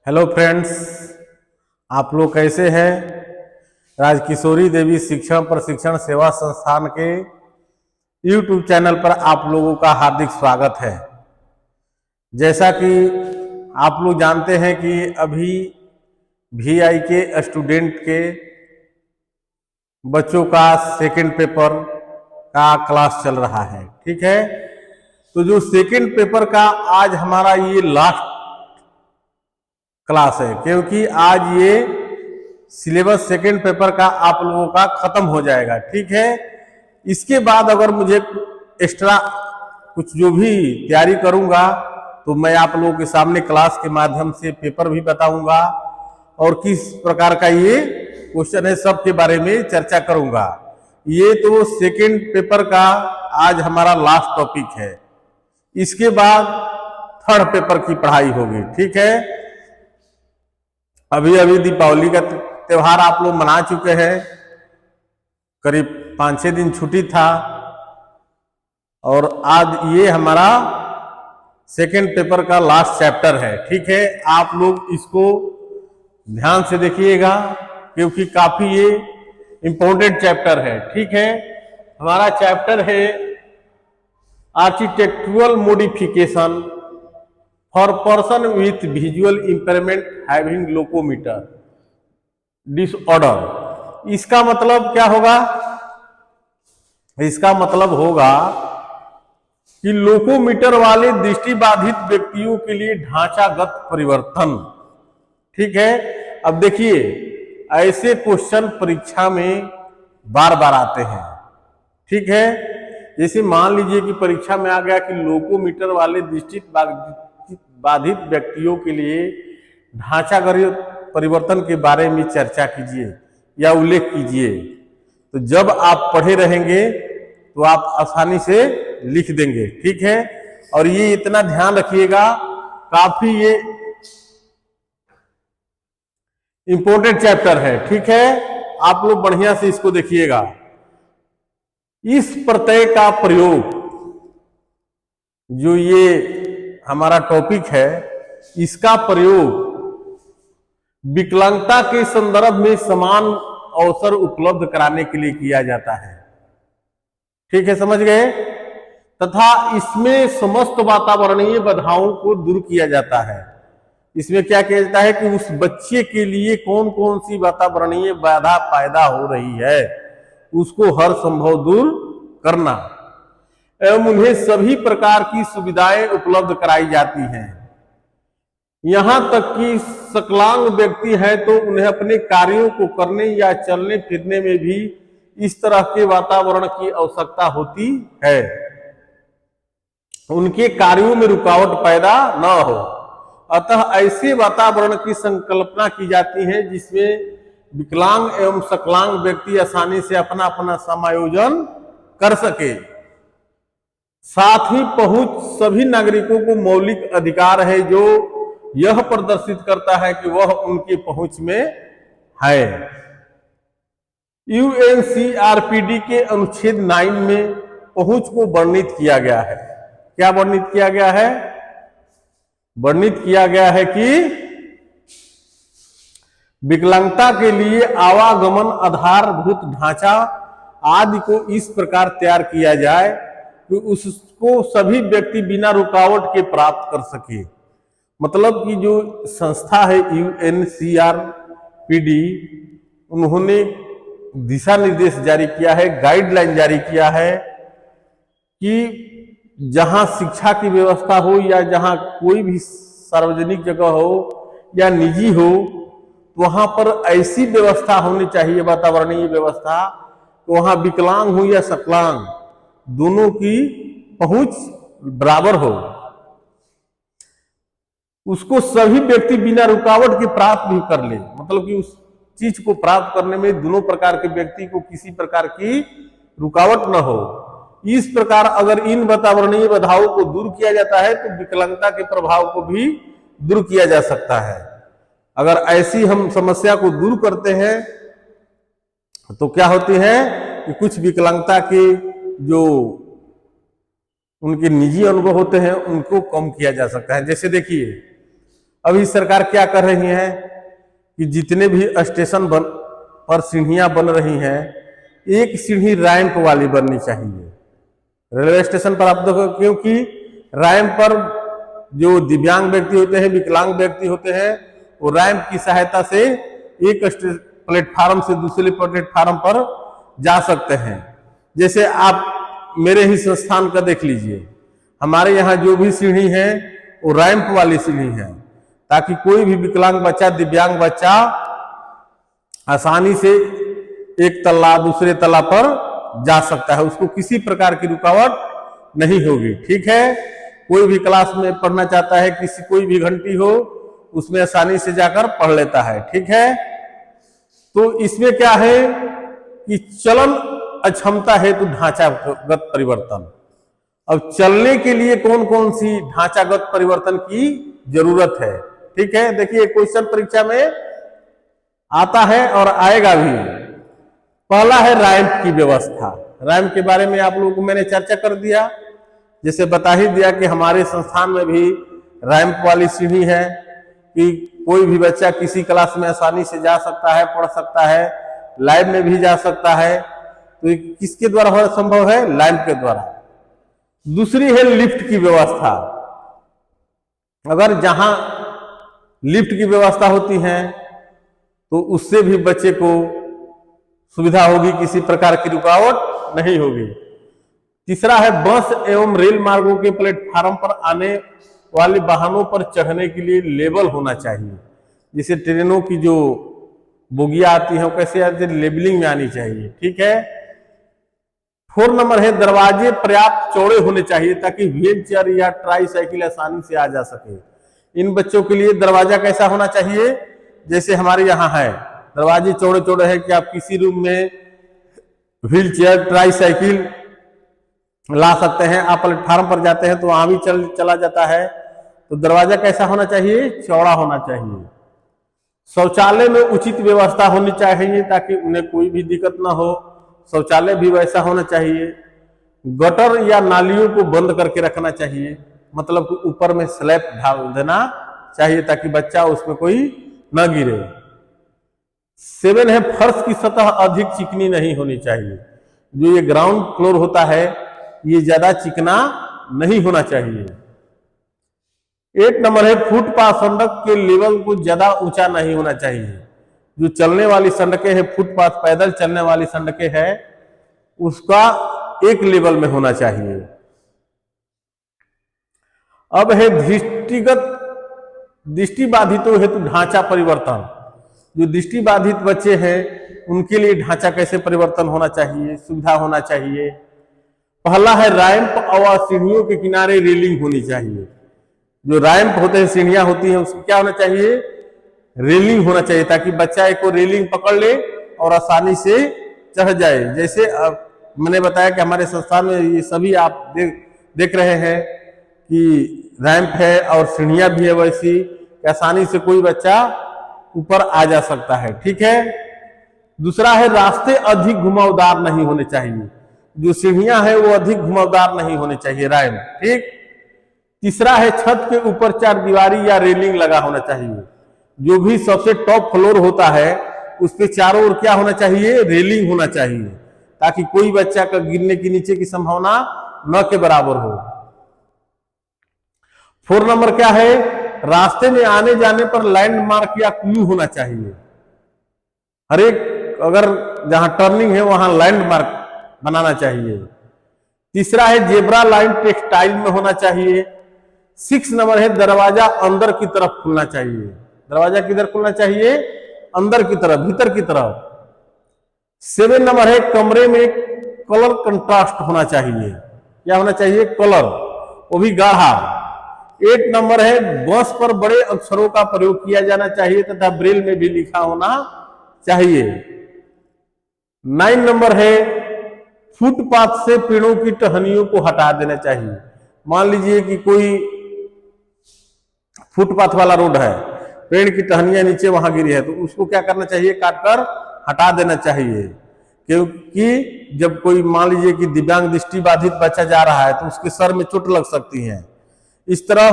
Hello friends, आप लोग कैसे हैं। राजकिशोरी देवी शिक्षण प्रशिक्षण सेवा संस्थान के यूट्यूब चैनल पर आप लोगों का हार्दिक स्वागत है। जैसा कि आप लोग जानते हैं कि अभी VI के स्टूडेंट के बच्चों का सेकंड पेपर का क्लास चल रहा है, ठीक है। तो जो सेकंड पेपर का आज हमारा ये लास्ट क्लास है, क्योंकि आज ये सिलेबस सेकंड पेपर का आप लोगों का खत्म हो जाएगा, ठीक है। इसके बाद अगर मुझे एक्स्ट्रा कुछ जो भी तैयारी करूंगा तो मैं आप लोगों के सामने क्लास के माध्यम से पेपर भी बताऊंगा और किस प्रकार का ये क्वेश्चन है सब के बारे में चर्चा करूंगा। ये तो सेकंड पेपर का आज हमारा लास्ट टॉपिक है। इसके बाद थर्ड पेपर की पढ़ाई होगी, ठीक है। अभी अभी दीपावली का त्योहार आप लोग मना चुके हैं, करीब 5-6 दिन छुट्टी था और आज ये हमारा सेकंड पेपर का लास्ट चैप्टर है, ठीक है। आप लोग इसको ध्यान से देखिएगा क्योंकि काफी ये इंपॉर्टेंट चैप्टर है, ठीक है। हमारा चैप्टर है architectural modification for person with visual impairment having locomotor disorder. इसका मतलब क्या होगा? इसका मतलब होगा कि लोकोमीटर वाले दृष्टिबाधित व्यक्तियों के लिए ढांचागत परिवर्तन, ठीक है। अब देखिए, ऐसे क्वेश्चन परीक्षा में बार बार आते हैं, ठीक है। जैसे मान लीजिए कि परीक्षा में आ गया कि लोकोमीटर वाले दृष्टिबाधित व्यक्तियों के लिए ढांचागत परिवर्तन के बारे में चर्चा कीजिए या उल्लेख कीजिए। तो जब आप पढ़े रहेंगे तो आप आसानी से लिख देंगे, ठीक है। और ये इतना ध्यान रखिएगा, काफी ये इंपॉर्टेंट चैप्टर है, ठीक है। आप लोग बढ़िया से इसको देखिएगा। इस प्रत्यय का प्रयोग, जो ये हमारा टॉपिक है, इसका प्रयोग विकलांगता के संदर्भ में समान अवसर उपलब्ध कराने के लिए किया जाता है, ठीक है, समझ गए। तथा इसमें समस्त वातावरणीय बाधाओं को दूर किया जाता है। इसमें क्या किया जाता है कि उस बच्चे के लिए कौन कौन सी वातावरणीय बाधा पैदा हो रही है उसको हर संभव दूर करना एवं उन्हें सभी प्रकार की सुविधाएं उपलब्ध कराई जाती हैं। यहां तक कि सकलांग व्यक्ति है तो उन्हें अपने कार्यों को करने या चलने फिरने में भी इस तरह के वातावरण की आवश्यकता होती है, उनके कार्यों में रुकावट पैदा न हो। अतः ऐसे वातावरण की संकल्पना की जाती है जिसमें विकलांग एवं सकलांग व्यक्ति आसानी से अपना अपना समायोजन कर सके। साथ ही पहुंच सभी नागरिकों को मौलिक अधिकार है जो यह प्रदर्शित करता है कि वह उनकी पहुंच में है। UNCRPD के अनुच्छेद 9 में पहुंच को वर्णित किया गया है। क्या वर्णित किया गया है? वर्णित किया गया है कि विकलांगता के लिए आवागमन आधारभूत ढांचा आदि को इस प्रकार तैयार किया जाए कि उसको सभी व्यक्ति बिना रुकावट के प्राप्त कर सके। मतलब कि जो संस्था है UNCRPD, उन्होंने दिशा निर्देश जारी किया है, गाइडलाइन जारी किया है कि जहां शिक्षा की व्यवस्था हो या जहां कोई भी सार्वजनिक जगह हो या निजी हो, वहां पर ऐसी व्यवस्था होनी चाहिए, वातावरणीय व्यवस्था, तो वहां विकलांग हो या सकलांग दोनों की पहुंच बराबर हो, उसको सभी व्यक्ति बिना रुकावट के प्राप्त भी कर ले। मतलब कि उस चीज को प्राप्त करने में दोनों प्रकार के व्यक्ति को किसी प्रकार की रुकावट न हो। इस प्रकार अगर इन वातावरणीय बाधाओं को दूर किया जाता है तो विकलांगता के प्रभाव को भी दूर किया जा सकता है। अगर ऐसी हम समस्या को दूर करते हैं तो क्या होती है कि कुछ विकलांगता के जो उनके निजी अनुभव होते हैं उनको कम किया जा सकता है। जैसे देखिए, अभी सरकार क्या कर रही है कि जितने भी स्टेशन पर सीढ़ियां बन रही हैं, एक सीढ़ी रैंप वाली बननी चाहिए रेलवे स्टेशन पर। आप देखो, क्योंकि रैंप पर जो दिव्यांग व्यक्ति होते हैं, विकलांग व्यक्ति होते हैं, वो रैंप की सहायता से एक प्लेटफार्म से दूसरे प्लेटफार्म पर जा सकते हैं। जैसे आप मेरे ही संस्थान का देख लीजिए, हमारे यहाँ जो भी सीढ़ी है वो रैंप वाली सीढ़ी है, ताकि कोई भी विकलांग बच्चा, दिव्यांग बच्चा आसानी से एक तल्ला दूसरे तल्ला पर जा सकता है, उसको किसी प्रकार की रुकावट नहीं होगी। ठीक है, कोई भी क्लास में पढ़ना चाहता है, किसी कोई भी घंटी हो उसमें आसानी से जाकर पढ़ लेता है। ठीक है, तो इसमें क्या है कि चलन अक्षमता हेतु ढांचागत परिवर्तन। अब चलने के लिए कौन कौन सी ढांचागत परिवर्तन की जरूरत है? ठीक है, देखिए क्वेश्चन परीक्षा में आता है और आएगा भी। पहला है रैंप की व्यवस्था। रैंप के बारे में आप लोगों को मैंने चर्चा कर दिया, जैसे बता ही दिया कि हमारे संस्थान में भी रैंप वाली सीढ़ी है कि कोई भी बच्चा किसी क्लास में आसानी से जा सकता है, पढ़ सकता है, लाइव में भी जा सकता है। तो ये किसके द्वारा संभव है? लैंप के द्वारा। दूसरी है लिफ्ट की व्यवस्था। अगर जहां लिफ्ट की व्यवस्था होती है तो उससे भी बच्चे को सुविधा होगी, किसी प्रकार की रुकावट नहीं होगी। तीसरा है बस एवं रेल मार्गों के प्लेटफार्म पर आने वाले वाहनों पर चढ़ने के लिए लेबल होना चाहिए। जैसे ट्रेनों की जो बोगियां आती हैं वो कैसे आती है? लेबलिंग में आनी चाहिए। ठीक है। 4 नंबर है दरवाजे पर्याप्त चौड़े होने चाहिए ताकि व्हील चेयर या ट्राई साइकिल आसानी से आ जा सके। इन बच्चों के लिए दरवाजा कैसा होना चाहिए? जैसे हमारे यहाँ है, दरवाजे चौड़े चौड़े है कि आप किसी रूम में व्हील चेयर, ट्राई साइकिल ला सकते हैं। आप प्लेटफार्म पर जाते हैं तो वहां भी चला जाता है। तो दरवाजा कैसा होना चाहिए? चौड़ा होना चाहिए। शौचालय में उचित व्यवस्था होनी चाहिए ताकि उन्हें कोई भी दिक्कत ना हो। शौचालय भी वैसा होना चाहिए। गटर या नालियों को बंद करके रखना चाहिए, मतलब कि ऊपर में स्लैब ढाल देना चाहिए ताकि बच्चा उसमें कोई न गिरे। 7 है फर्श की सतह अधिक चिकनी नहीं होनी चाहिए। जो ये ग्राउंड फ्लोर होता है ये ज्यादा चिकना नहीं होना चाहिए। 8 नंबर है फुटपाथ सड़क के लेवल को ज्यादा ऊंचा नहीं होना चाहिए। जो चलने वाली सड़कें हैं, फुटपाथ पैदल चलने वाली सड़कें हैं, उसका एक लेवल में होना चाहिए। अब है दृष्टिबाधितों हेतु ढांचा परिवर्तन। जो दृष्टिबाधित बच्चे हैं उनके लिए ढांचा कैसे परिवर्तन होना चाहिए, सुविधा होना चाहिए। पहला है रैंप और सीढ़ियों के किनारे रेलिंग होनी चाहिए। जो रैंप होते हैं, सीढ़ियां होती हैं, उसको क्या होना चाहिए? रेलिंग होना चाहिए ताकि बच्चा एक को रेलिंग पकड़ ले और आसानी से चढ़ जाए। जैसे मैंने बताया कि हमारे संस्थान में ये सभी आप देख रहे हैं कि रैंप है और सीढ़ियां भी है वैसी कि आसानी से कोई बच्चा ऊपर आ जा सकता है। ठीक है। दूसरा है रास्ते अधिक घुमावदार नहीं होने चाहिए। जो सीढ़ियां हैं वो अधिक घुमावदार नहीं होने चाहिए, रैंप। ठीक। तीसरा है छत के ऊपर 4 दीवारी या रेलिंग लगा होना चाहिए। जो भी सबसे टॉप फ्लोर होता है उस पे चारों ओर क्या होना चाहिए? रेलिंग होना चाहिए ताकि कोई बच्चा का गिरने के नीचे की संभावना न के बराबर हो। 4 नंबर क्या है? रास्ते में आने जाने पर लैंडमार्क या क्लू होना चाहिए। हर एक अगर जहां टर्निंग है वहां लैंडमार्क बनाना चाहिए। तीसरा है जेब्रा लाइन टेक्सटाइल में होना चाहिए। 6 नंबर है दरवाजा अंदर की तरफ खुलना चाहिए। दरवाजा किधर खुलना चाहिए? अंदर की तरफ, भीतर की तरफ। 7 नंबर है कमरे में कलर कंट्रास्ट होना चाहिए। क्या होना चाहिए? कलर, वो भी गाढ़ा। 8 नंबर है बस पर बड़े अक्षरों का प्रयोग किया जाना चाहिए तथा ब्रेल में भी लिखा होना चाहिए। 9 नंबर है फुटपाथ से पेड़ों की टहनियों को हटा देना चाहिए। मान लीजिए कि कोई फुटपाथ वाला रोड है, पेड़ की टहनियां नीचे वहां गिरी है, तो उसको क्या करना चाहिए? काटकर हटा देना चाहिए। क्योंकि जब कोई मान लीजिए कि दिव्यांग दृष्टिबाधित बच्चा जा रहा है तो उसके सर में चोट लग सकती है। इस तरह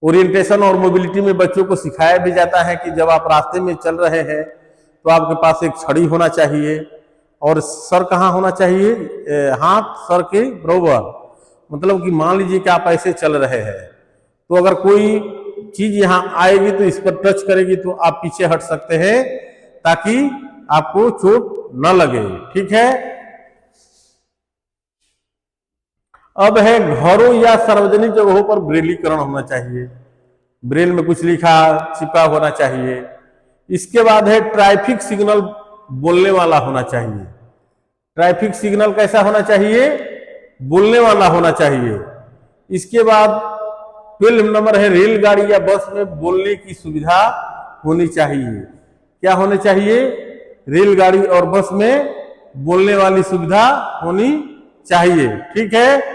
ओरिएंटेशन और मोबिलिटी में बच्चों को सिखाया भी जाता है कि जब आप रास्ते में चल रहे हैं तो आपके पास एक छड़ी होना चाहिए और सर कहाँ होना चाहिए, हाथ सर के बराबर। मतलब कि मान लीजिए कि आप ऐसे चल रहे हैं तो अगर कोई चीज यहाँ आएगी तो इस पर टच करेगी तो आप पीछे हट सकते हैं ताकि आपको चोट न लगे। ठीक है। अब है घरों या सार्वजनिक जगहों पर ब्रेलीकरण होना चाहिए, ब्रेल में कुछ लिखा छिपा होना चाहिए। इसके बाद है ट्रैफिक सिग्नल बोलने वाला होना चाहिए। ट्रैफिक सिग्नल कैसा होना चाहिए, बोलने वाला होना चाहिए। इसके बाद 12 नंबर है रेलगाड़ी या बस में बोलने की सुविधा होनी चाहिए। क्या होनी चाहिए, रेलगाड़ी और बस में बोलने वाली सुविधा होनी चाहिए। ठीक है।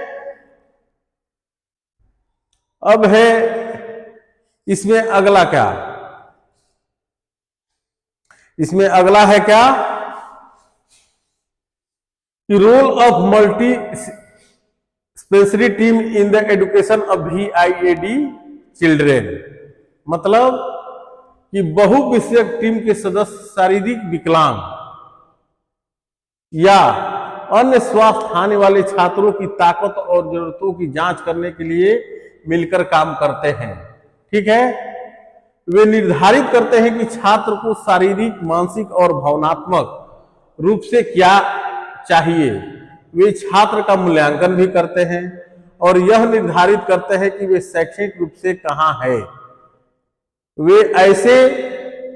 अब है इसमें अगला क्या, इसमें अगला है क्या कि role of multi specially team in the education of VIAD children. मतलब कि बहुविषयक टीम के सदस्य शारीरिक विकलांग या अन्य स्वास्थ्य हानि वाले छात्रों की ताकत और जरूरतों की जांच करने के लिए मिलकर काम करते हैं। ठीक है। वे निर्धारित करते हैं कि छात्र को शारीरिक, मानसिक और भावनात्मक रूप से क्या चाहिए। वे छात्र का मूल्यांकन भी करते हैं और यह निर्धारित करते हैं कि वे शैक्षणिक रूप से कहाँ है। वे ऐसे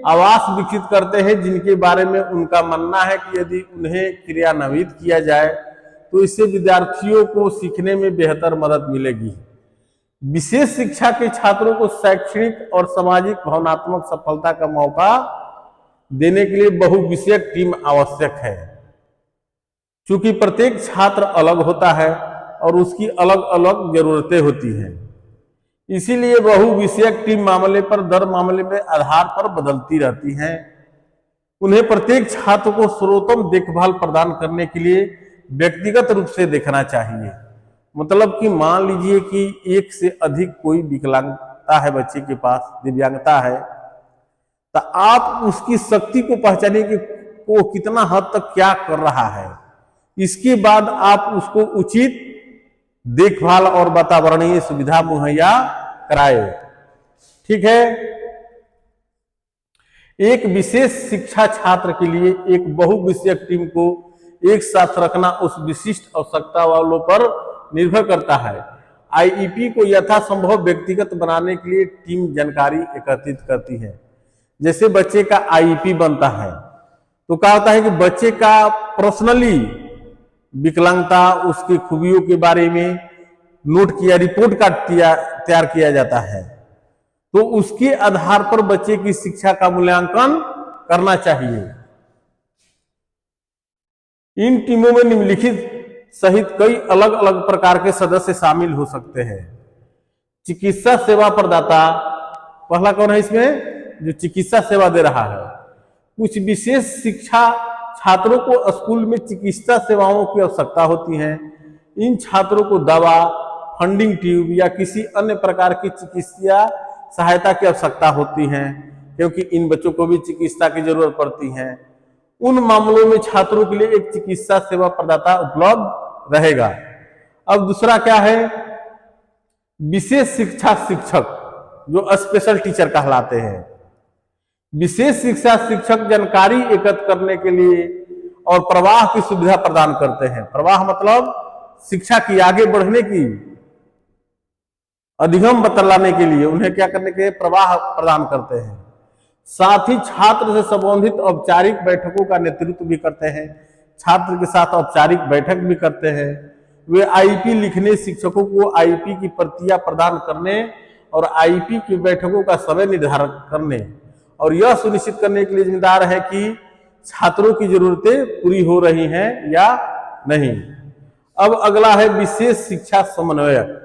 आवास विकसित करते हैं जिनके बारे में उनका मानना है कि यदि उन्हें क्रियान्वित किया जाए तो इससे विद्यार्थियों को सीखने में बेहतर मदद मिलेगी। विशेष शिक्षा के छात्रों को शैक्षणिक और सामाजिक भावनात्मक सफलता का मौका देने के लिए बहुविषयक टीम आवश्यक है। चूंकि प्रत्येक छात्र अलग होता है और उसकी अलग अलग जरूरतें होती हैं, इसीलिए बहुविषयक टीम मामले पर दर मामले में आधार पर बदलती रहती हैं। उन्हें प्रत्येक छात्र को सर्वोत्तम देखभाल प्रदान करने के लिए व्यक्तिगत रूप से देखना चाहिए। मतलब कि मान लीजिए कि एक से अधिक कोई विकलांगता है, बच्चे के पास दिव्यांगता है, तो आप उसकी शक्ति को पहचानिए कि वो कितना हद तक क्या कर रहा है। इसके बाद आप उसको उचित देखभाल और वातावरणीय सुविधा मुहैया कराए। ठीक है। एक विशेष शिक्षा छात्र के लिए एक बहुविषयक टीम को एक साथ रखना उस विशिष्ट आवश्यकता वालों पर निर्भर करता है। IEP को यथासंभव व्यक्तिगत बनाने के लिए टीम जानकारी एकत्रित करती है। जैसे बच्चे का IEP बनता है तो क्या होता है कि बच्चे का पर्सनली विकलांगता, उसकी खूबियों के बारे में नोट किया, रिपोर्ट कार्ड तैयार किया जाता है। तो उसके आधार पर बच्चे की शिक्षा का मूल्यांकन करना चाहिए। इन टीमों में निम्नलिखित सहित कई अलग अलग प्रकार के सदस्य शामिल हो सकते हैं। चिकित्सा सेवा प्रदाता पहला कौन है इसमें, जो चिकित्सा सेवा दे रहा है। कुछ विशेष शिक्षा छात्रों को स्कूल में चिकित्सा सेवाओं की आवश्यकता होती है। इन छात्रों को दवा, फंडिंग ट्यूब या किसी अन्य प्रकार की चिकित्सा सहायता की आवश्यकता होती है, क्योंकि इन बच्चों को भी चिकित्सा की जरूरत पड़ती है। उन मामलों में छात्रों के लिए एक चिकित्सा सेवा प्रदाता उपलब्ध रहेगा। अब दूसरा क्या है, विशेष शिक्षा शिक्षक, जो स्पेशल टीचर कहलाते हैं। विशेष शिक्षा शिक्षक जानकारी एकत्र करने के लिए और प्रवाह की सुविधा प्रदान करते हैं। प्रवाह मतलब शिक्षा की आगे बढ़ने की, अधिगम बतलाने के लिए उन्हें क्या करने के प्रवाह प्रदान करते हैं। साथ ही छात्र से संबंधित औपचारिक बैठकों का नेतृत्व भी करते हैं। छात्र के साथ औपचारिक बैठक भी करते हैं। वे IEP लिखने, शिक्षकों को IEP की प्रतियां प्रदान करने और IEP की बैठकों का समय निर्धारण करने और यह सुनिश्चित करने के लिए जिम्मेदार है कि छात्रों की जरूरतें पूरी हो रही हैं या नहीं। अब अगला है विशेष शिक्षा समन्वयक।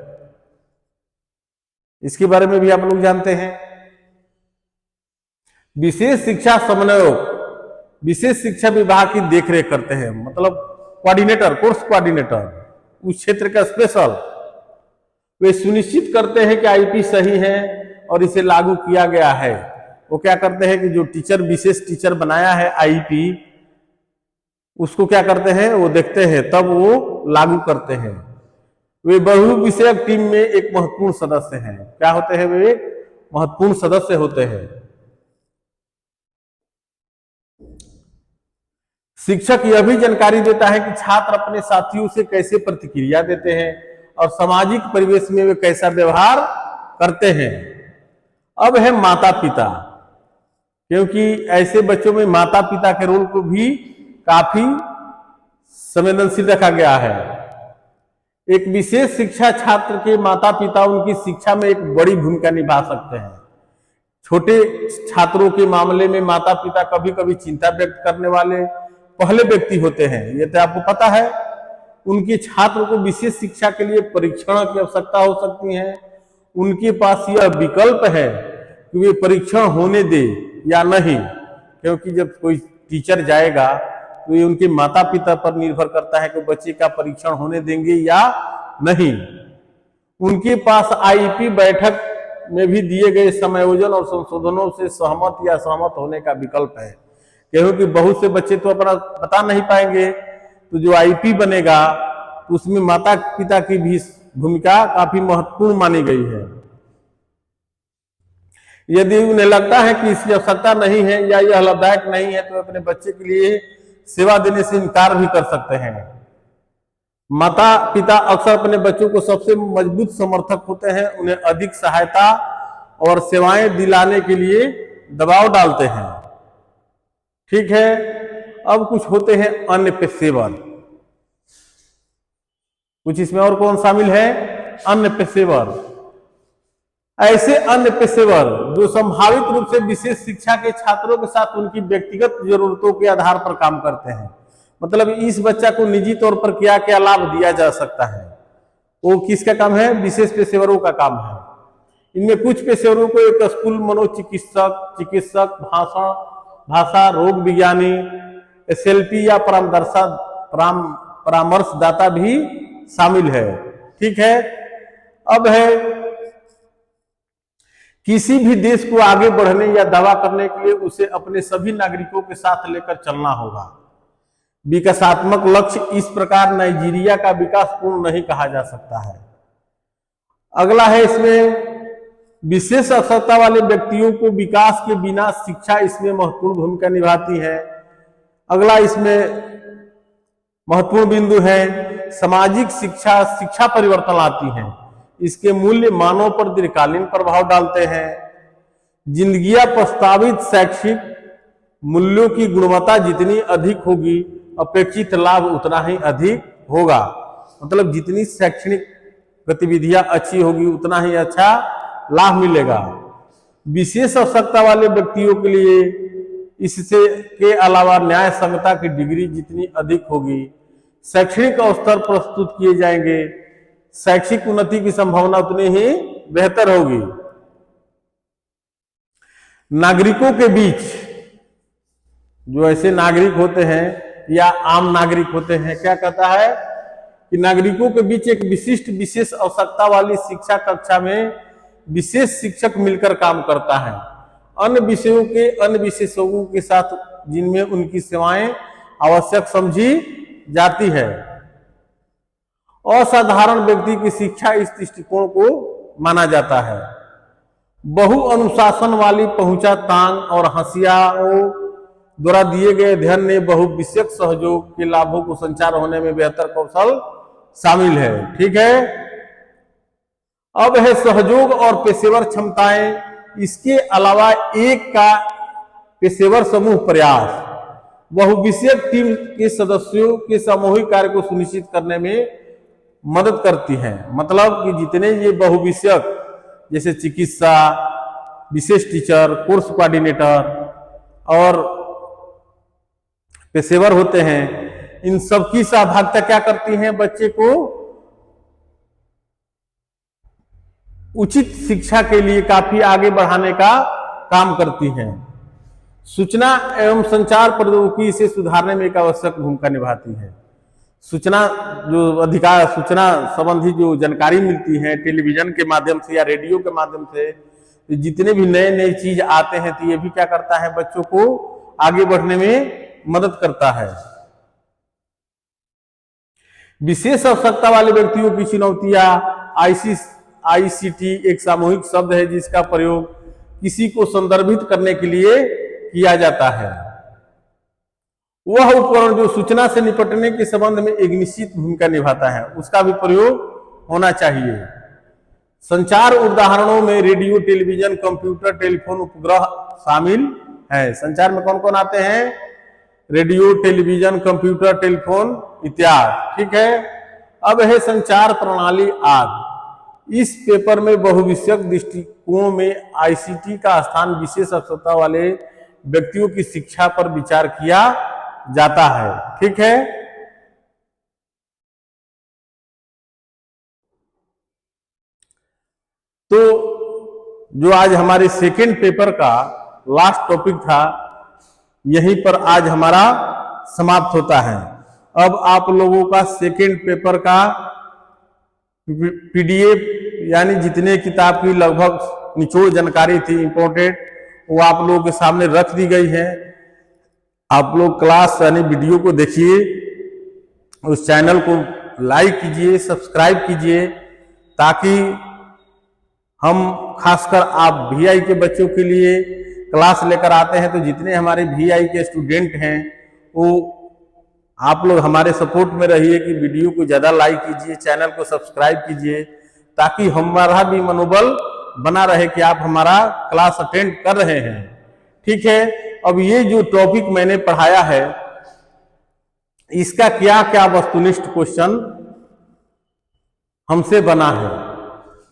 इसके बारे में भी आप लोग जानते हैं। विशेष शिक्षा समन्वयक विशेष शिक्षा विभाग की देखरेख करते हैं, मतलब कोऑर्डिनेटर, कोर्स कोऑर्डिनेटर, उस क्षेत्र का स्पेशल वे सुनिश्चित करते हैं कि आईपी सही है और इसे लागू किया गया है। वो क्या करते हैं कि जो टीचर विशेष टीचर बनाया है आईपी, उसको क्या करते हैं, वो देखते हैं तब वो लागू करते हैं। वे बहुविषयक टीम में एक महत्वपूर्ण सदस्य हैं। क्या होते हैं, वे महत्वपूर्ण सदस्य होते हैं। शिक्षक यह भी जानकारी देता है कि छात्र अपने साथियों से कैसे प्रतिक्रिया देते हैं और सामाजिक परिवेश में वे कैसा व्यवहार करते हैं। अब है माता पिता, क्योंकि ऐसे बच्चों में माता पिता के रोल को भी काफी संवेदनशील रखा गया है। एक विशेष शिक्षा छात्र के माता पिता उनकी शिक्षा में एक बड़ी भूमिका निभा सकते हैं। छोटे छात्रों के मामले में माता पिता कभी कभी चिंता व्यक्त करने वाले पहले व्यक्ति होते हैं, ये तो आपको पता है। उनके छात्र को विशेष शिक्षा के लिए परीक्षण की आवश्यकता हो सकती है। उनके पास यह विकल्प है कि वे परीक्षण होने दे या नहीं, क्योंकि जब कोई टीचर जाएगा तो ये उनके माता पिता पर निर्भर करता है कि बच्चे का परीक्षण होने देंगे या नहीं। उनके पास आईपी बैठक में भी दिए गए समायोजन और संशोधनों से सहमत या असहमत होने का विकल्प है, क्योंकि बहुत से बच्चे तो अपना बता नहीं पाएंगे। तो जो आईपी बनेगा उसमें माता पिता की भी भूमिका काफी महत्वपूर्ण मानी गई है। यदि उन्हें लगता है कि इसकी आवश्यकता नहीं है या यह लाभदायक नहीं है, तो अपने बच्चे के लिए सेवा देने से इनकार भी कर सकते हैं। माता पिता अक्सर अपने बच्चों को सबसे मजबूत समर्थक होते हैं। उन्हें अधिक सहायता और सेवाएं दिलाने के लिए दबाव डालते हैं। ठीक है, अब कुछ होते हैं अन्य पेशेवर। कुछ इसमें और कौन शामिल है, अन्य पेशेवर। ऐसे अन्य पेशेवर जो संभावित रूप से विशेष शिक्षा के छात्रों के साथ उनकी व्यक्तिगत जरूरतों के आधार पर काम करते हैं। मतलब इस बच्चा को निजी तौर पर क्या क्या लाभ दिया जा सकता है, वो किसका काम है, विशेष पेशेवरों का काम है। इनमें कुछ पेशेवरों को एक स्कूल मनोचिकित्सक, चिकित्सक, भाषा रोग विज्ञानी, एसएलपी या परामर्शदाता भी शामिल है। ठीक है, अब है किसी भी देश को आगे बढ़ने या दावा करने के लिए उसे अपने सभी नागरिकों के साथ लेकर चलना होगा। विकासात्मक लक्ष्य इस प्रकार नाइजीरिया का विकास पूर्ण नहीं कहा जा सकता है। अगला है इसमें विशेष अक्षमता वाले व्यक्तियों को विकास के बिना शिक्षा इसमें महत्वपूर्ण भूमिका निभाती है। अगला इसमें महत्वपूर्ण बिंदु है सामाजिक शिक्षा, शिक्षा परिवर्तन लाती है। इसके मूल्य मानव पर दीर्घकालीन प्रभाव डालते हैं। जिंदगियां प्रस्तावित शैक्षिक मूल्यों की गुणवत्ता जितनी अधिक होगी, अपेक्षित लाभ उतना ही अधिक होगा। मतलब जितनी शैक्षणिक गतिविधियां अच्छी होगी उतना ही अच्छा लाभ मिलेगा। विशेष आवश्यकता वाले व्यक्तियों के लिए इससे के अलावा न्याय संगता की डिग्री जितनी अधिक होगी, शैक्षणिक अवसर प्रस्तुत किए जाएंगे, शैक्षिक उन्नति की संभावना उतनी ही बेहतर होगी। नागरिकों के बीच जो ऐसे नागरिक होते हैं या आम नागरिक होते हैं, क्या कहता है कि नागरिकों के बीच एक विशेष आवश्यकता वाली शिक्षा कक्षा में विशेष शिक्षक मिलकर काम करता है। अन्य विषयों के अन्य विशेषज्ञों के साथ जिनमें उनकी सेवाएं आवश्यक समझी जाती है। असाधारण व्यक्ति की शिक्षा इस दृष्टिकोण को माना जाता है। बहु अनुशासन वाली पहुंचा तांग और हंसियाओं द्वारा दिए गए अध्ययन ने बहुविषयक सहयोग के लाभों को संचार होने में बेहतर कौशल शामिल है। ठीक है, अब है सहयोग और पेशेवर क्षमताएं। इसके अलावा एक का पेशेवर समूह प्रयास बहुविषयक टीम के सदस्यों के सामूहिक कार्य को सुनिश्चित करने में मदद करती है। मतलब कि जितने ये बहुविषयक जैसे चिकित्सा, विशेष टीचर, कोर्स कोऑर्डिनेटर और पेशेवर होते हैं, इन सबकी सहभागिता क्या करती है, बच्चे को उचित शिक्षा के लिए काफी आगे बढ़ाने का काम करती है। सूचना एवं संचार प्रौद्योगिकी इसे सुधारने में एक आवश्यक भूमिका निभाती है। सूचना जो अधिकार सूचना संबंधी जो जानकारी मिलती है टेलीविजन के माध्यम से या रेडियो के माध्यम से, तो जितने भी नए नए चीज आते हैं तो ये भी क्या करता है, बच्चों को आगे बढ़ने में मदद करता है। विशेष आवश्यकता वाले व्यक्तियों की चुनौतियां। आईसीटी एक सामूहिक शब्द है जिसका प्रयोग किसी को संदर्भित करने के लिए किया जाता है। वह उपकरण जो सूचना से निपटने के संबंध में एक निश्चित भूमिका निभाता है, उसका भी प्रयोग होना चाहिए। संचार उदाहरणों में रेडियो, टेलीविजन, कंप्यूटर, टेलीफोन, उपग्रह शामिल है। संचार में कौन कौन आते हैं? रेडियो, टेलीविजन, कंप्यूटर, टेलीफोन इत्यादि। ठीक है। अब है संचार प्रणाली आदि। इस पेपर में बहुविषयक दृष्टिकोण में आईसीटी का स्थान विशेष आवश्यकता वाले व्यक्तियों की शिक्षा पर विचार किया जाता है। ठीक है। तो जो आज हमारे सेकेंड पेपर का लास्ट टॉपिक था, यहीं पर आज हमारा समाप्त होता है। अब आप लोगों का सेकेंड पेपर का पीडीएफ यानी जितने किताब की लगभग निचोड़ जानकारी थी इंपॉर्टेंट, वो आप लोगों के सामने रख दी गई है। आप लोग क्लास यानी वीडियो को देखिए, उस चैनल को लाइक कीजिए, सब्सक्राइब कीजिए, ताकि हम खासकर आप वीआई के बच्चों के लिए क्लास लेकर आते हैं, तो जितने हमारे वीआई के स्टूडेंट हैं वो आप लोग हमारे सपोर्ट में रहिए कि वीडियो को ज़्यादा लाइक कीजिए, चैनल को सब्सक्राइब कीजिए, ताकि हमारा भी मनोबल बना रहे कि आप हमारा क्लास अटेंड कर रहे हैं। ठीक है। अब ये जो टॉपिक मैंने पढ़ाया है, इसका क्या क्या वस्तुनिष्ठ क्वेश्चन हमसे बना है,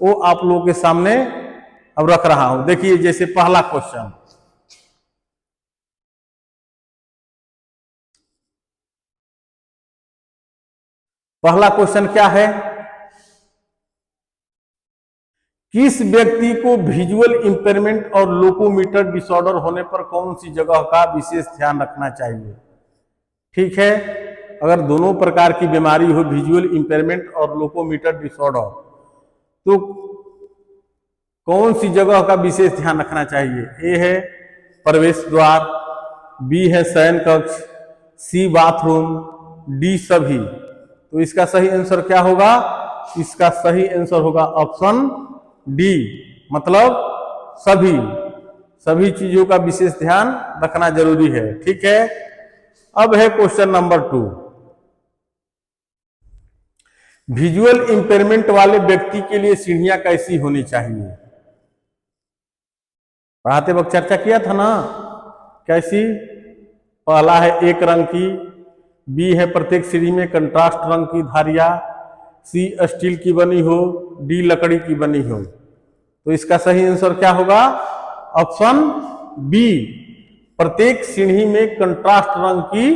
वो आप लोगों के सामने अब रख रहा हूं। देखिए, जैसे पहला क्वेश्चन, पहला क्वेश्चन क्या है? किस व्यक्ति को विजुअल इंपेयरमेंट और लोकोमोटर डिसऑर्डर होने पर कौन सी जगह का विशेष ध्यान रखना चाहिए? ठीक है। अगर दोनों प्रकार की बीमारी हो, विजुअल इंपेयरमेंट और लोकोमोटर डिसऑर्डर, तो कौन सी जगह का विशेष ध्यान रखना चाहिए? ए है प्रवेश द्वार, बी है शयन कक्ष, सी बाथरूम, डी सभी। तो इसका सही आंसर क्या होगा? इसका सही आंसर होगा ऑप्शन डी, मतलब सभी चीजों का विशेष ध्यान रखना जरूरी है। ठीक है। अब है क्वेश्चन नंबर 2। विजुअल इंपेयरमेंट वाले व्यक्ति के लिए सीढ़ियां कैसी होनी चाहिए? पढ़ाते वक्त चर्चा किया था ना, कैसी? पहला है एक रंग की, बी है प्रत्येक सीढ़ी में कंट्रास्ट रंग की धारियां, सी स्टील की बनी हो, डी लकड़ी की बनी हो। तो इसका सही आंसर क्या होगा? ऑप्शन बी, प्रत्येक सीढ़ी में कंट्रास्ट रंग की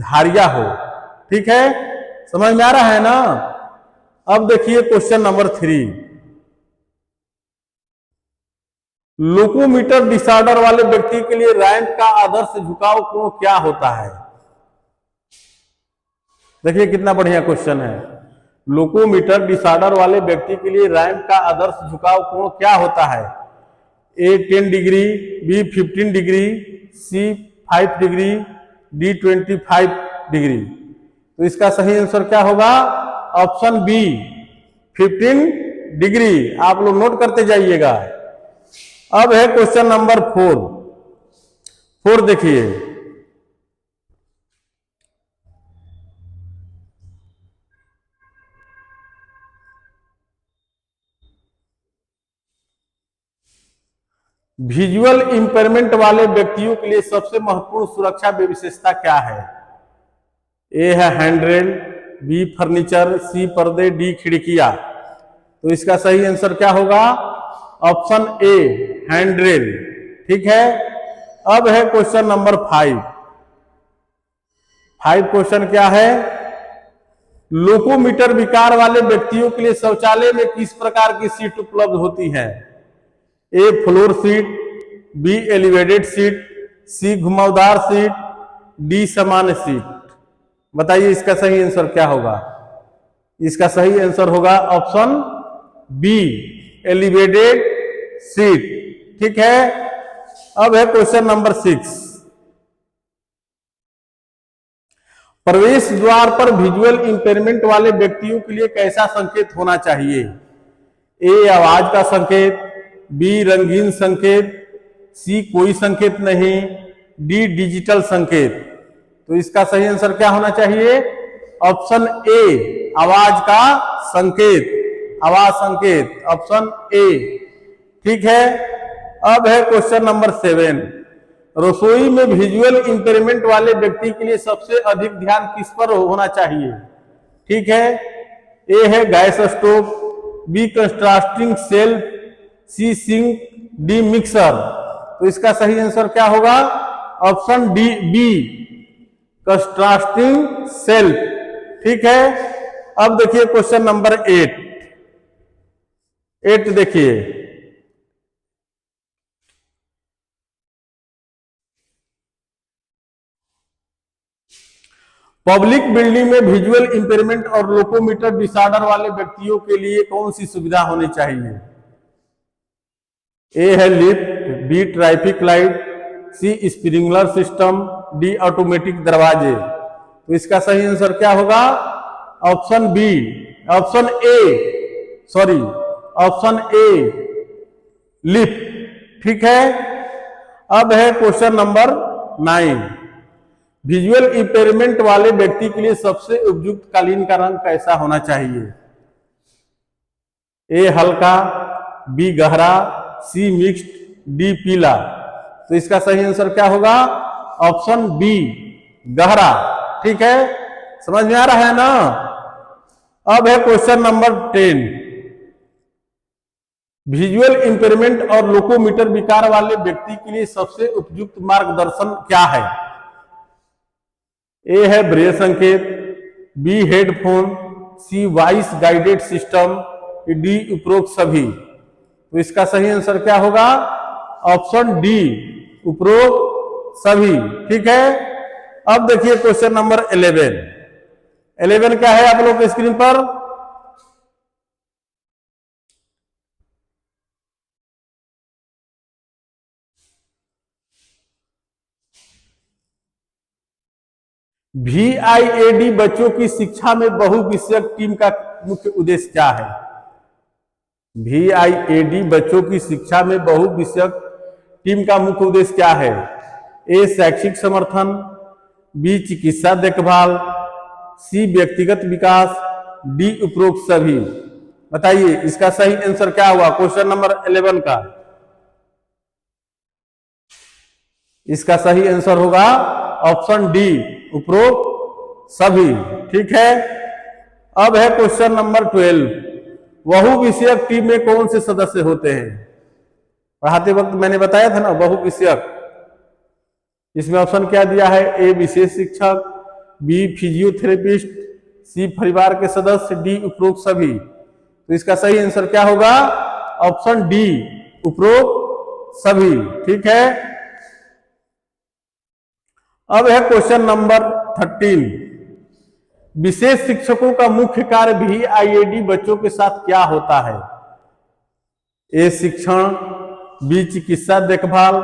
धारियां हो। ठीक है। समझ में आ रहा है ना? अब देखिए क्वेश्चन नंबर 3। लोकोमोटर डिसऑर्डर वाले व्यक्ति के लिए रैंप का आदर्श झुकाव कोण क्या होता है? देखिए कितना बढ़िया क्वेश्चन है। लोकोमोटर डिसऑर्डर वाले व्यक्ति के लिए रैंप का आदर्श झुकाव कोण क्या होता है? A 10 degree, B 15 degree, C 5 degree, D 25 degree. तो इसका सही आंसर क्या होगा? Option B 15 degree. आप लोग नोट करते जाइएगा। अब है क्वेश्चन नंबर 4 देखिए, विजुअल इंपेयरमेंट वाले व्यक्तियों के लिए सबसे महत्वपूर्ण सुरक्षा विशेषता क्या है? ए है हैंडरेल, बी फर्नीचर, सी पर्दे, डी खिड़कियां। तो इसका सही आंसर क्या होगा? Option A handrail. ठीक है। अब है क्वेश्चन नंबर 5 क्वेश्चन क्या है? लोकोमोटर विकार वाले व्यक्तियों के लिए शौचालय में किस प्रकार की सीट उपलब्ध होती है? A floor seat, B elevated seat, C घुमावदार सीट, डी सामान्य सीट। बताइए इसका सही आंसर क्या होगा? इसका सही आंसर होगा ऑप्शन बी, एलिवेटेड सीट। ठीक है, अब है क्वेश्चन नंबर 6। प्रवेश द्वार पर विजुअल इंपेयरमेंट वाले व्यक्तियों के लिए कैसा संकेत होना चाहिए? ए, आवाज का संकेत, बी, रंगीन संकेत, सी, कोई संकेत नहीं, डी, डिजिटल संकेत। तो इसका सही आंसर क्या होना चाहिए? ऑप्शन ए, आवाज का संकेत, आवाज संकेत, ऑप्शन ए। ठीक है, अब है क्वेश्चन नंबर 7। रसोई में विजुअल इंपेयरमेंट वाले व्यक्ति के लिए सबसे अधिक ध्यान किस पर होना चाहिए? ठीक है, ए है gas stove, B contrasting shelf, C sink, D mixer. तो इसका सही आंसर क्या होगा? Option D, B, contrasting shelf. ठीक है, अब देखिए क्वेश्चन नंबर 8 देखिए। पब्लिक बिल्डिंग में विजुअल इंपेयरमेंट और लोकोमीटर डिसऑर्डर वाले व्यक्तियों के लिए कौन सी सुविधा होनी चाहिए? ए है lift, B traffic light, C sprinkler system, D automatic दरवाजे। तो इसका सही आंसर क्या होगा? Option B, option A, sorry, option A, lift. ठीक है, अब है क्वेश्चन नंबर 9। विजुअल इंपेयरमेंट वाले व्यक्ति के लिए सबसे उपयुक्त कालीन का रंग कैसा होना चाहिए? ए हल्का, बी गहरा, सी मिक्स्ड, डी पीला। तो इसका सही आंसर क्या होगा? ऑप्शन बी, गहरा। ठीक है, समझ में आ रहा है ना? अब है क्वेश्चन नंबर 10। विजुअल इंपेयरमेंट और लोकोमीटर विकार वाले व्यक्ति के लिए सबसे उपयुक्त मार्गदर्शन क्या है? ए है ब्रेल संकेत, बी हेडफोन, सी वॉइस गाइडेड सिस्टम, डी उपरोक्त सभी। तो इसका सही आंसर क्या होगा? ऑप्शन डी, उपरोक्त सभी। ठीक है, अब देखिए क्वेश्चन नंबर 11। 11 क्या है आप लोग के स्क्रीन पर? VIAD बच्चों की शिक्षा में बहुविषयक टीम का मुख्य उद्देश्य क्या है? VIAD बच्चों की शिक्षा में बहुविषयक टीम का मुख्य उद्देश्य क्या है? ए शैक्षिक समर्थन, बी चिकित्सा देखभाल, सी व्यक्तिगत विकास, डी उपरोक्त सभी। बताइए इसका सही आंसर क्या हुआ क्वेश्चन नंबर 11 का? इसका सही आंसर होगा ऑप्शन डी, उपरोक्त सभी। ठीक है, अब है क्वेश्चन नंबर 12। बहुविषयक टीम में कौन से सदस्य होते हैं? पढ़ाते वक्त मैंने बताया था ना बहुविषयक। इसमें ऑप्शन क्या दिया है? ए विशेष शिक्षक, बी फिजियोथेरेपिस्ट, सी परिवार के सदस्य, डी उपरोक्त सभी। तो इसका सही आंसर क्या होगा? ऑप्शन डी, उपरोक्त सभी। ठीक है, अब है क्वेश्चन नंबर 13। विशेष शिक्षकों का मुख्य कार्य VIAD बच्चों के साथ क्या होता है? ए शिक्षण, बी चिकित्सा देखभाल,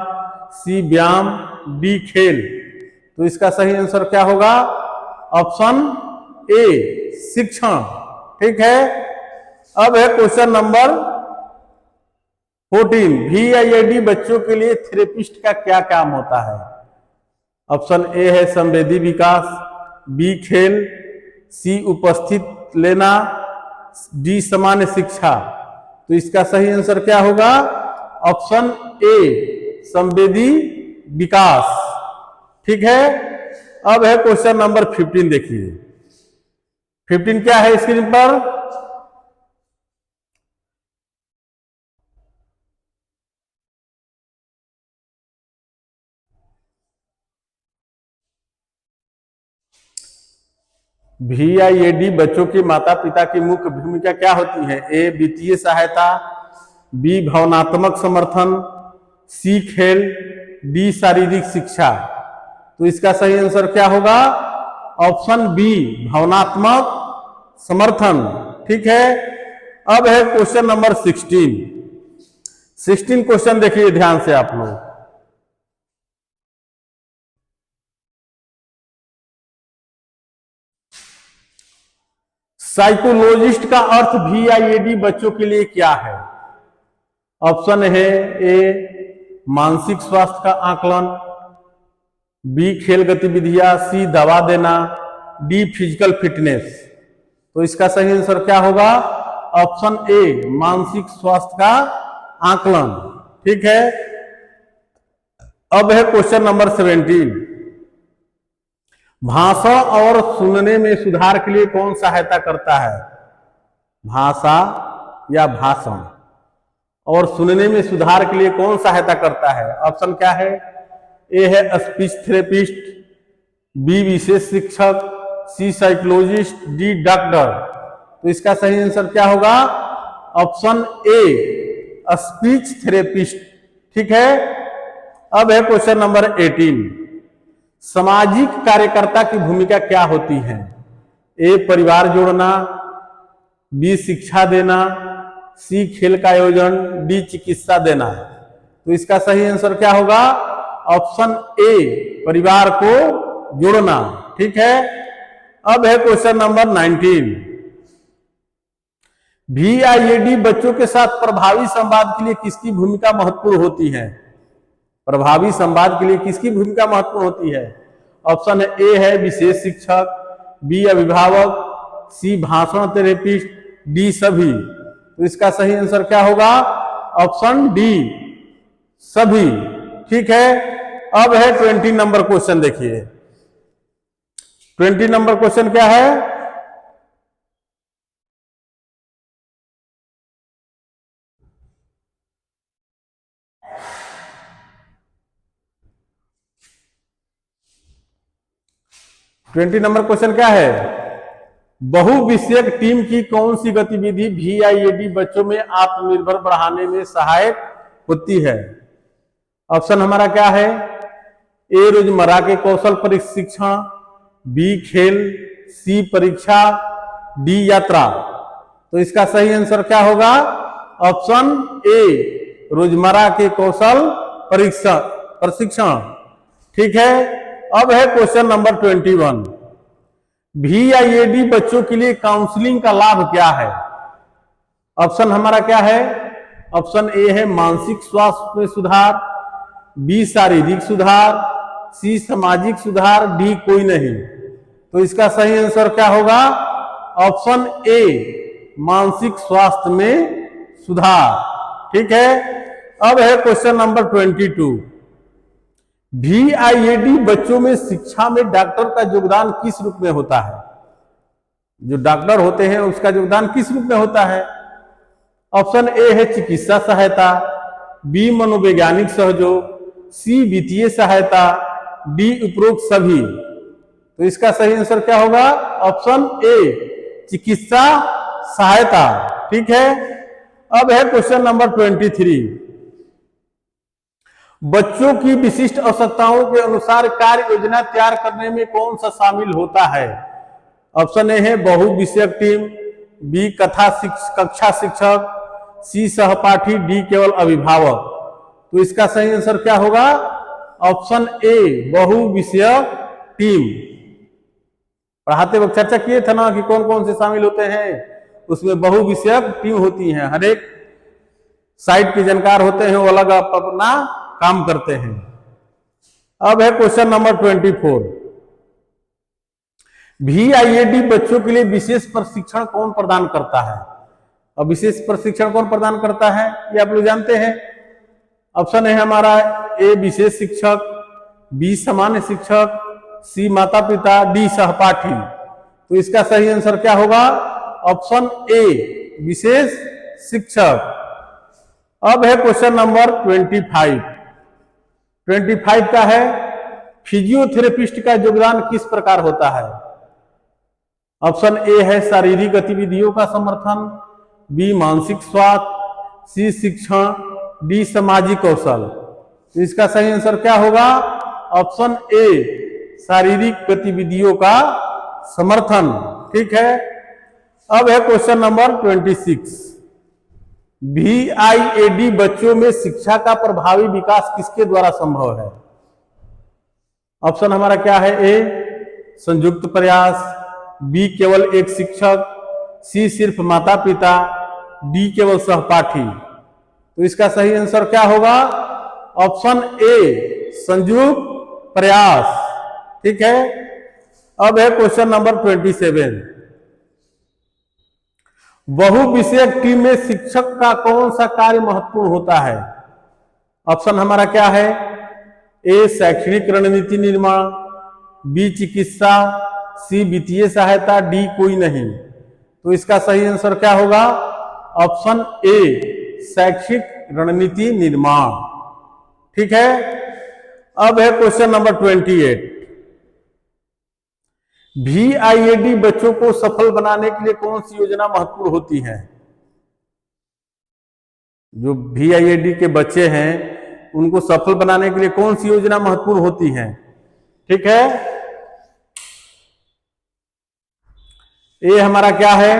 सी व्यायाम, डी खेल। तो इसका सही आंसर क्या होगा? ऑप्शन ए, शिक्षण। ठीक है, अब है क्वेश्चन नंबर 14। VIAD बच्चों के लिए थेरेपिस्ट का क्या काम होता है? ऑप्शन ए है संवेदी विकास, बी खेल, सी उपस्थित लेना, डी सामान्य शिक्षा। तो इसका सही आंसर क्या होगा? ऑप्शन ए, संवेदी विकास। ठीक है, अब है क्वेश्चन नंबर 15 देखिए। 15 क्या है स्क्रीन पर? VIAD बच्चों के माता पिता की मुख्य भूमिका क्या होती है? ए वित्तीय सहायता, बी भावनात्मक समर्थन, सी खेल, डी शारीरिक शिक्षा। तो इसका सही आंसर क्या होगा? ऑप्शन बी भावनात्मक समर्थन। ठीक है, अब है क्वेश्चन नंबर 16 क्वेश्चन देखिए ध्यान से आप लोग। साइकोलॉजिस्ट का अर्थ VIAD बच्चों के लिए क्या है? ऑप्शन है ए मानसिक स्वास्थ्य का आकलन, बी खेल गतिविधियां, सी दवा देना, डी फिजिकल फिटनेस। तो इसका सही आंसर क्या होगा? ऑप्शन ए मानसिक स्वास्थ्य का आकलन। ठीक है, अब है क्वेश्चन नंबर 17। भाषा और सुनने में सुधार के लिए कौन सहायता करता है? भाषा या भाषण और सुनने में सुधार के लिए कौन सहायता करता है? ऑप्शन क्या है? ए है स्पीच थेरेपिस्ट, बी विशेष शिक्षक, सी साइकोलॉजिस्ट, डी डॉक्टर। तो इसका सही आंसर क्या होगा? Option a speech therapist. ठीक है, अब है क्वेश्चन नंबर 18। सामाजिक कार्यकर्ता की भूमिका क्या होती है? ए परिवार जोड़ना, बी शिक्षा देना, सी खेल का आयोजन, डी चिकित्सा देना। तो इसका सही आंसर क्या होगा? ऑप्शन ए परिवार को जोड़ना। ठीक है, अब है क्वेश्चन नंबर 19। VIAD बच्चों के साथ प्रभावी संवाद के लिए किसकी भूमिका महत्वपूर्ण होती है? प्रभावी संवाद के लिए किसकी भूमिका महत्वपूर्ण होती है? ऑप्शन ए है विशेष शिक्षक, बी अभिभावक, सी भाषण थेरेपिस्ट, डी सभी। तो इसका सही आंसर क्या होगा? ऑप्शन डी सभी। ठीक है, अब है 20 नंबर क्वेश्चन। देखिए 20 नंबर क्वेश्चन क्या है? नंबर क्वेश्चन क्या है? बहुविषयक टीम की कौन सी गतिविधि VIAD बच्चों में आत्मनिर्भर बढ़ाने में सहायक होती है? ऑप्शन हमारा क्या है? ए रोजमर्रा के कौशल प्रशिक्षण, बी खेल, सी परीक्षा, डी यात्रा। तो इसका सही आंसर क्या होगा? ऑप्शन ए रोजमर्रा के कौशल प्रशिक्षण। ठीक है, अब है क्वेश्चन नंबर 21। VIAD बच्चों के लिए काउंसलिंग का लाभ क्या है? ऑप्शन हमारा क्या है? ऑप्शन ए है मानसिक स्वास्थ्य में सुधार, बी शारीरिक सुधार, सी सामाजिक सुधार, डी कोई नहीं। तो इसका सही आंसर क्या होगा? ऑप्शन ए मानसिक स्वास्थ्य में सुधार। ठीक है, अब है क्वेश्चन नंबर 22। VIAD बच्चों में शिक्षा में डॉक्टर का योगदान किस रूप में होता है? जो डॉक्टर होते हैं उसका योगदान किस रूप में होता है? ऑप्शन ए है चिकित्सा सहायता, बी मनोवैज्ञानिक सहयोग, सी वित्तीय सहायता, डी उपरोक्त सभी। तो इसका सही आंसर क्या होगा? ऑप्शन ए चिकित्सा सहायता। ठीक है, अब है क्वेश्चन नंबर 23। बच्चों की विशिष्ट आवश्यकताओं के अनुसार कार्य योजना तैयार करने में कौन सा शामिल होता है? ऑप्शन ए है बहुविषयक टीम, बी कक्षा शिक्षक, सी सहपाठी, डी केवल अभिभावक। तो इसका सही आंसर क्या होगा? ऑप्शन ए बहुविषयक टीम। पढ़ाते वक्त चर्चा किए थे ना कि कौन कौन से शामिल होते हैं, उसमें बहुविषयक टीम होती है। हर एक साइड के जानकार होते हैं, वो अलग अपना काम करते हैं। अब है क्वेश्चन नंबर 24। VIAD बच्चों के लिए विशेष प्रशिक्षण कौन प्रदान करता है? अब विशेष प्रशिक्षण कौन प्रदान करता है ये आप लोग जानते हैं। ऑप्शन है हमारा ए विशेष शिक्षक, बी सामान्य शिक्षक, सी माता पिता, डी सहपाठी। तो इसका सही आंसर क्या होगा? ऑप्शन ए विशेष शिक्षक। अब है क्वेश्चन नंबर 25। 25 का है फिजियोथेरेपिस्ट का योगदान किस प्रकार होता है? ऑप्शन ए है शारीरिक गतिविधियों का समर्थन, बी मानसिक स्वास्थ्य, सी शिक्षण, डी सामाजिक कौशल। तो इसका सही आंसर क्या होगा? ऑप्शन ए शारीरिक गतिविधियों का समर्थन। ठीक है, अब है क्वेश्चन नंबर 26। VIAD बच्चों में शिक्षा का प्रभावी विकास किसके द्वारा संभव है? ऑप्शन हमारा क्या है? ए संयुक्त प्रयास, बी केवल एक शिक्षक, सी सिर्फ माता पिता, डी केवल सहपाठी। तो इसका सही आंसर क्या होगा? ऑप्शन ए संयुक्त प्रयास। ठीक है, अब है क्वेश्चन नंबर 27। बहुविषयक टीम में शिक्षक का कौन सा कार्य महत्वपूर्ण होता है? ऑप्शन हमारा क्या है? ए शैक्षणिक रणनीति निर्माण, बी चिकित्सा, सी वित्तीय सहायता, डी कोई नहीं। तो इसका सही आंसर क्या होगा? ऑप्शन ए शैक्षिक रणनीति निर्माण। ठीक है, अब है क्वेश्चन नंबर 28। VIAD बच्चों को सफल बनाने के लिए कौन सी योजना महत्वपूर्ण होती है? जो VIAD के बच्चे हैं उनको सफल बनाने के लिए कौन सी योजना महत्वपूर्ण होती है? ठीक है, ये हमारा क्या है?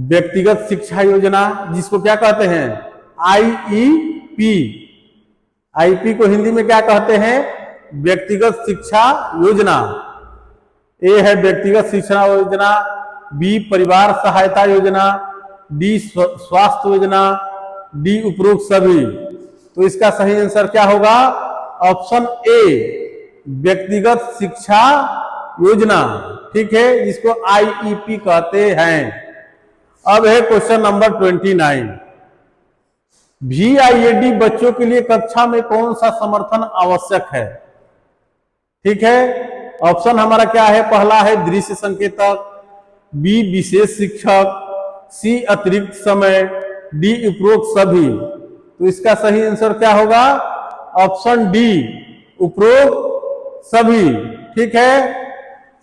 व्यक्तिगत शिक्षा योजना, जिसको क्या कहते हैं? IEP। IEP को हिंदी में क्या कहते हैं? व्यक्तिगत शिक्षा योजना। ए है व्यक्तिगत शिक्षा योजना, बी परिवार सहायता योजना, डी स्वास्थ्य योजना, डी उपरोक्त सभी। तो इसका सही आंसर क्या होगा? ऑप्शन ए व्यक्तिगत शिक्षा योजना। ठीक है, जिसको IEP कहते हैं। अब है क्वेश्चन नंबर 29। VIAD बच्चों के लिए कक्षा में कौन सा समर्थन आवश्यक है? ठीक है, ऑप्शन हमारा क्या है? पहला है दृश्य संकेतक, बी विशेष शिक्षक, सी अतिरिक्त समय, डी उपरोक्त सभी। तो इसका सही आंसर क्या होगा? ऑप्शन डी उपरोक्त सभी। ठीक है,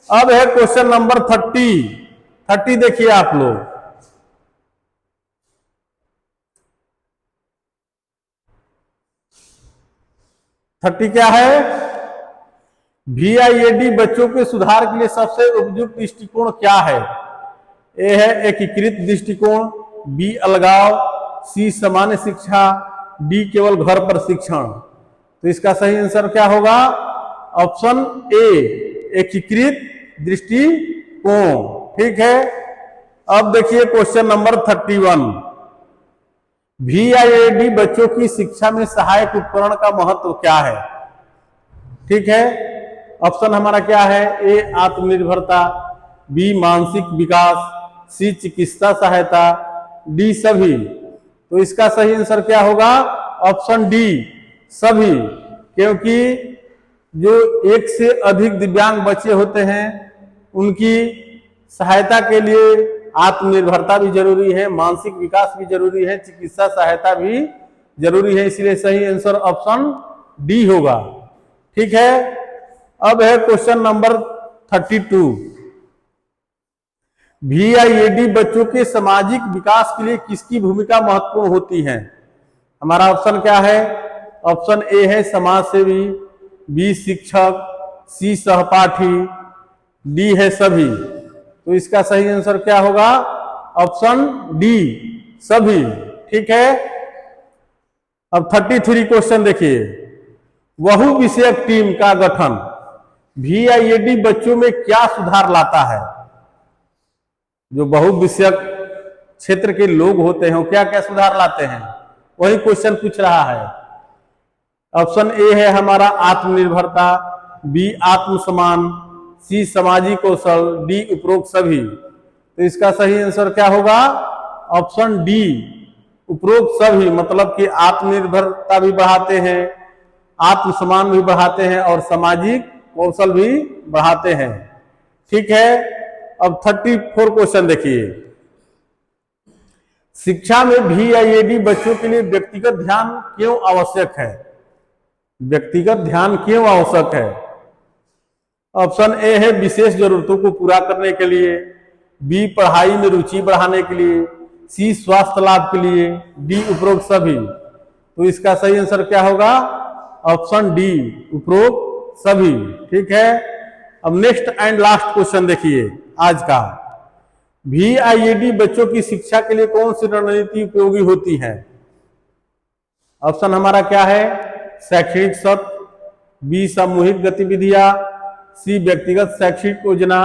अब है क्वेश्चन नंबर 30। देखिए आप लोग, क्या है? VIAD बच्चों के सुधार के लिए सबसे उपयुक्त दृष्टिकोण क्या है? ए है एकीकृत दृष्टिकोण, बी अलगाव, सी सामान्य शिक्षा, डी केवल घर पर शिक्षण। तो इसका सही आंसर क्या होगा? ऑप्शन ए एकीकृत दृष्टिकोण। ठीक है, अब देखिए क्वेश्चन नंबर 31। VIAD बच्चों की शिक्षा में सहायक उपकरण का महत्व क्या है? ठीक है, ऑप्शन हमारा क्या है? ए आत्मनिर्भरता, बी मानसिक विकास, सी चिकित्सा सहायता, डी सभी। तो इसका सही आंसर क्या होगा? ऑप्शन डी सभी। क्योंकि जो एक से अधिक दिव्यांग बच्चे होते हैं उनकी सहायता के लिए आत्मनिर्भरता भी जरूरी है, मानसिक विकास भी जरूरी है, चिकित्सा सहायता भी जरूरी है। इसलिए सही आंसर ऑप्शन डी होगा। ठीक है, अब है क्वेश्चन नंबर 32। VIAD बच्चों के सामाजिक विकास के लिए किसकी भूमिका महत्वपूर्ण होती है? हमारा ऑप्शन क्या है? ऑप्शन ए है समाज सेवी, बी शिक्षक, सी सहपाठी, डी है सभी। तो इसका सही आंसर क्या होगा? ऑप्शन डी सभी। ठीक है, अब 33 क्वेश्चन देखिए। बहु विषयक टीम का गठन VIAD बच्चों में क्या सुधार लाता है? जो बहु विषयक क्षेत्र के लोग होते हैं वो क्या क्या सुधार लाते हैं, वही क्वेश्चन पूछ रहा है। ऑप्शन ए है हमारा आत्मनिर्भरता, बी आत्मसम्मान, सी सामाजिक कौशल, डी उपरोक्त सभी। तो इसका सही आंसर क्या होगा? ऑप्शन डी उपरोक्त सभी। मतलब कि आत्मनिर्भरता भी बढ़ाते हैं, आत्मसम्मान भी बढ़ाते हैं और सामाजिक कौशल भी बढ़ाते हैं। ठीक है, अब 34 क्वेश्चन देखिए। शिक्षा में VIAD बच्चों के लिए व्यक्तिगत ध्यान क्यों आवश्यक है? व्यक्तिगत ध्यान क्यों आवश्यक है? ऑप्शन ए है विशेष जरूरतों को पूरा करने के लिए, बी पढ़ाई में रुचि बढ़ाने के लिए, सी स्वास्थ्य लाभ के लिए, डी उपरोक्त सभी। तो इसका सही आंसर क्या होगा? ऑप्शन डी उपरोक्त सभी। ठीक है, अब नेक्स्ट एंड लास्ट क्वेश्चन देखिए आज का। VIED बच्चों की शिक्षा के लिए कौन सी रणनीति उपयोगी होती है? ऑप्शन हमारा क्या है? शैक्षणिक सत्र, B सामूहिक गतिविधियां, C व्यक्तिगत शैक्षिक योजना,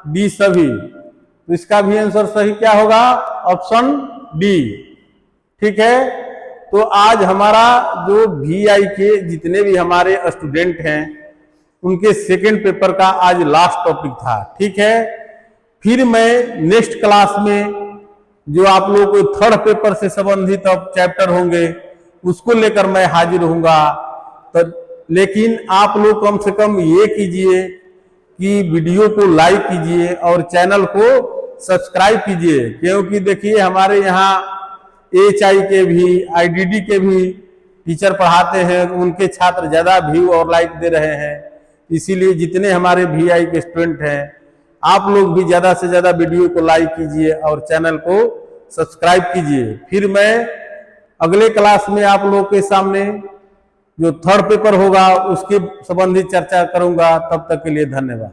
D सभी। तो इसका भी आंसर सही क्या होगा? Option D। ठीक है, तो आज हमारा जो VI के जितने भी हमारे स्टूडेंट हैं उनके सेकेंड पेपर का आज लास्ट टॉपिक था। ठीक है, फिर मैं नेक्स्ट क्लास में जो आप लोगों को थर्ड पेपर से संबंधित अब चैप्टर होंगे उसको लेकर मैं हाजिर होऊंगा। तो लेकिन आप लोग कम से कम ये कीजिए कि वीडियो को लाइक कीजिए और चैनल को सब्सक्राइब कीजिए, क्योंकि देखिए हमारे यहाँ HI के भी IDD के भी टीचर पढ़ाते हैं, उनके छात्र ज्यादा व्यू और लाइक दे रहे हैं। इसीलिए जितने हमारे VI के स्टूडेंट हैं आप लोग भी ज्यादा से ज्यादा वीडियो को लाइक कीजिए और चैनल को सब्सक्राइब कीजिए। फिर मैं अगले क्लास में आप लोगों के सामने जो थर्ड पेपर होगा उसके संबंधित चर्चा करूंगा। तब तक के लिए धन्यवाद।